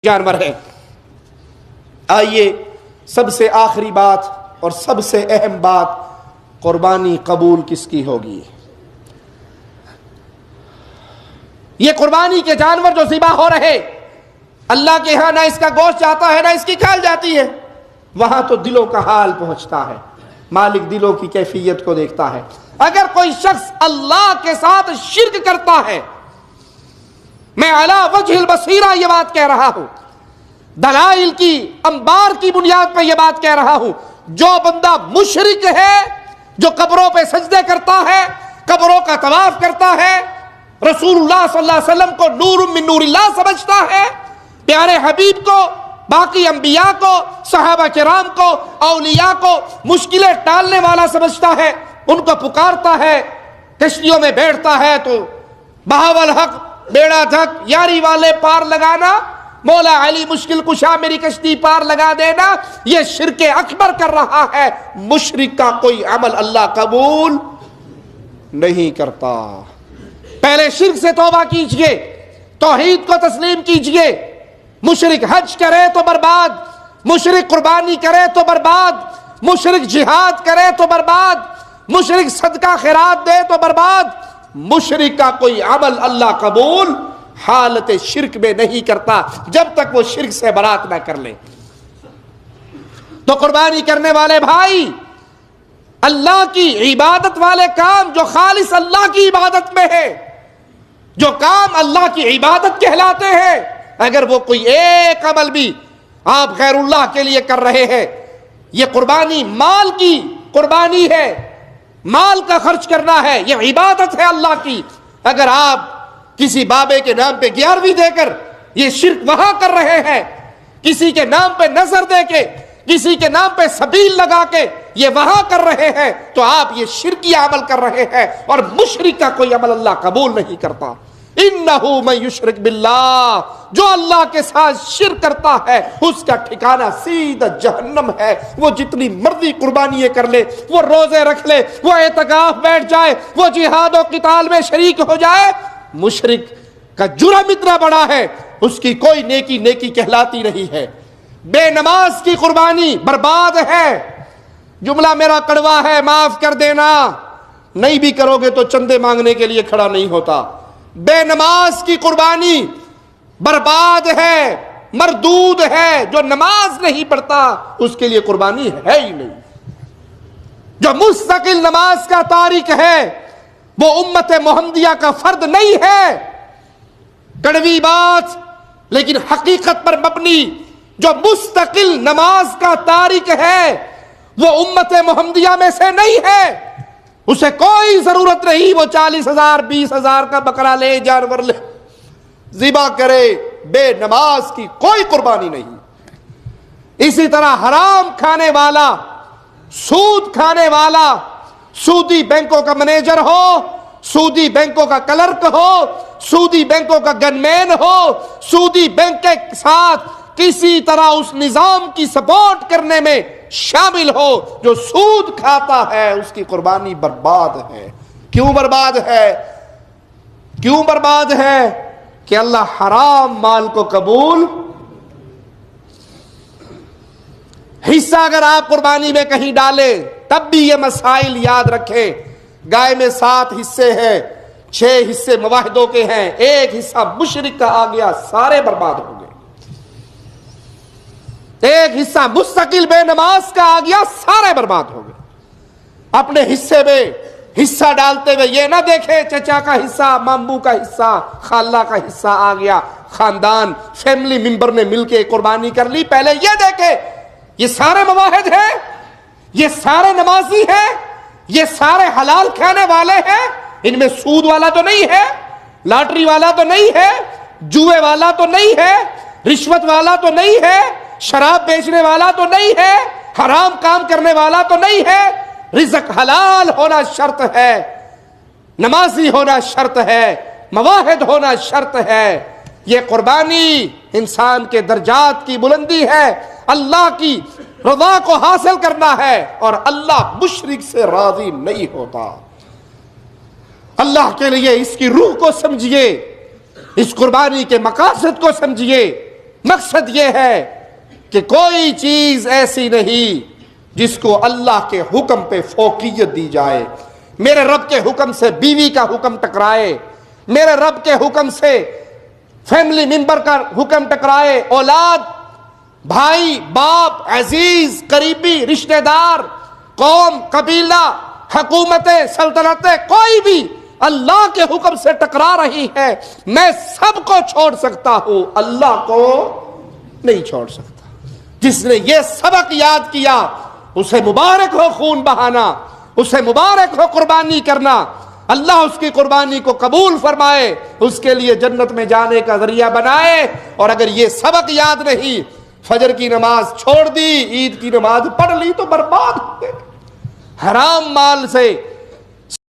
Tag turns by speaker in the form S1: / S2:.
S1: جانور ہے۔ آئیے سب سے آخری بات اور سب سے اہم بات، قربانی قبول کس کی ہوگی؟ یہ قربانی کے جانور جو ذبح ہو رہے، اللہ کے ہاں نہ اس کا گوشت جاتا ہے نہ اس کی کھال جاتی ہے، وہاں تو دلوں کا حال پہنچتا ہے، مالک دلوں کی کیفیت کو دیکھتا ہے۔ اگر کوئی شخص اللہ کے ساتھ شرک کرتا ہے، میں علی وجہ البصیرہ یہ بات کہہ رہا ہوں، دلائل کی انبار کی بنیاد پر یہ بات کہہ رہا ہوں، جو بندہ مشرک ہے، جو قبروں پہ سجدے کرتا ہے، قبروں کا طواف کرتا ہے، رسول اللہ صلی اللہ علیہ وسلم کو نور من نور اللہ سمجھتا ہے، پیارے حبیب کو، باقی انبیاء کو، صحابہ کرام کو، اولیاء کو مشکلیں ٹالنے والا سمجھتا ہے، ان کو پکارتا ہے، کشتیوں میں بیٹھتا ہے تو بہاول حق بیڑا دھک، یاری والے پار لگانا، مولا علی مشکل کشا میری کشتی پار لگا دینا، یہ شرک اکبر کر رہا ہے۔ مشرک کا کوئی عمل اللہ قبول نہیں کرتا۔ پہلے شرک سے توبہ کیجئے، توحید کو تسلیم کیجئے۔ مشرک حج کرے تو برباد، مشرک قربانی کرے تو برباد، مشرک جہاد کرے تو برباد، مشرک صدقہ خیرات دے تو برباد۔ مشرک کا کوئی عمل اللہ قبول حالت شرک میں نہیں کرتا جب تک وہ شرک سے برات نہ کر لے۔ تو قربانی کرنے والے بھائی، اللہ کی عبادت والے کام جو خالص اللہ کی عبادت میں ہے، جو کام اللہ کی عبادت کہلاتے ہیں، اگر وہ کوئی ایک عمل بھی آپ غیر اللہ کے لیے کر رہے ہیں، یہ قربانی مال کی قربانی ہے، مال کا خرچ کرنا ہے، یہ عبادت ہے اللہ کی۔ اگر آپ کسی بابے کے نام پہ 11ویں دے کر یہ شرک وہاں کر رہے ہیں، کسی کے نام پہ نظر دے کے، کسی کے نام پہ سبیل لگا کے یہ وہاں کر رہے ہیں، تو آپ یہ شرکی عمل کر رہے ہیں، اور مشرک کا کوئی عمل اللہ قبول نہیں کرتا۔ انہ من یشرک باللہ، جو اللہ کے ساتھ شرک کرتا ہے اس کا ٹھکانہ سیدھا جہنم ہے۔ وہ جتنی مرضی قربانیاں کر لے، وہ روزے رکھ لے، وہ اعتکاف بیٹھ جائے، وہ جہاد و قتال میں شریک ہو جائے، مشرک کا جرم اتنا بڑا ہے، اس کی کوئی نیکی کہلاتی نہیں ہے۔ بے نماز کی قربانی برباد ہے۔ جملہ میرا کڑوا ہے، معاف کر دینا، نہیں بھی کرو گے تو چندے مانگنے کے لیے کھڑا نہیں ہوتا۔ بے نماز کی قربانی برباد ہے، مردود ہے۔ جو نماز نہیں پڑھتا اس کے لیے قربانی ہے ہی نہیں۔ جو مستقل نماز کا تارک ہے وہ امت محمدیہ کا فرد نہیں ہے۔ کڑوی بات لیکن حقیقت پر مبنی، جو مستقل نماز کا تارک ہے وہ امت محمدیہ میں سے نہیں ہے۔ اسے کوئی ضرورت نہیں وہ 40,000 20,000 کا بکرا لے، جانور لے، ذبح کرے، بے نماز کی کوئی قربانی نہیں۔ اسی طرح حرام کھانے والا، سود کھانے والا، سودی بینکوں کا مینیجر ہو، سودی بینکوں کا کلرک ہو، سودی بینکوں کا گن مین ہو، سودی بینک کے ساتھ کسی طرح اس نظام کی سپورٹ کرنے میں شامل ہو، جو سود کھاتا ہے اس کی قربانی برباد ہے۔ کیوں برباد ہے؟ کیوں برباد ہے؟ کہ اللہ حرام مال کو قبول۔ حصہ اگر آپ قربانی میں کہیں ڈالیں تب بھی یہ مسائل یاد رکھیں۔ گائے میں 7 حصے ہیں، 6 حصے مواحدوں کے ہیں، 1 حصہ مشرک کا آ گیا، سارے برباد ہو گئے۔ 1 حصہ مستقل بے نماز کا آ گیا، سارے برباد ہو گئے۔ اپنے حصے میں حصہ ڈالتے ہوئے یہ نہ دیکھے چچا کا حصہ، ماموں کا حصہ، خالہ کا حصہ آ گیا، خاندان فیملی ممبر نے مل کے قربانی کر لی۔ پہلے یہ دیکھے یہ سارے مواحد ہیں، یہ سارے نمازی ہیں، یہ سارے حلال کھانے والے ہیں، ان میں سود والا تو نہیں ہے، لاٹری والا تو نہیں ہے، جوئے والا تو نہیں ہے، رشوت والا تو نہیں ہے، شراب بیچنے والا تو نہیں ہے، حرام کام کرنے والا تو نہیں ہے۔ رزق حلال ہونا شرط ہے، نمازی ہونا شرط ہے، مواحد ہونا شرط ہے۔ یہ قربانی انسان کے درجات کی بلندی ہے، اللہ کی رضا کو حاصل کرنا ہے، اور اللہ مشرک سے راضی نہیں ہوتا۔ اللہ کے لیے اس کی روح کو سمجھیے، اس قربانی کے مقاصد کو سمجھیے، مقصد یہ ہے کہ کوئی چیز ایسی نہیں جس کو اللہ کے حکم پہ فوقیت دی جائے. میرے رب کے حکم سے بیوی کا حکم ٹکرائے, میرے رب کے حکم سے فیملی ممبر کا حکم ٹکرائے, اولاد, بھائی, باپ, عزیز, قریبی, رشتہ دار, قوم, قبیلہ, حکومتیں, سلطنتیں, کوئی بھی اللہ کے حکم سے ٹکرا رہی ہے, میں سب کو چھوڑ سکتا ہوں, اللہ کو نہیں چھوڑ سکتا. جس نے یہ سبق یاد کیا اسے مبارک ہو خون بہانا, اسے مبارک ہو قربانی کرنا. اللہ اس کی قربانی کو قبول فرمائے, اس کے لیے جنت میں جانے کا ذریعہ بنائے. اور اگر یہ سبق یاد نہیں, فجر کی نماز چھوڑ دی, عید کی نماز پڑھ لی تو برباد ہو گئے. حرام مال سے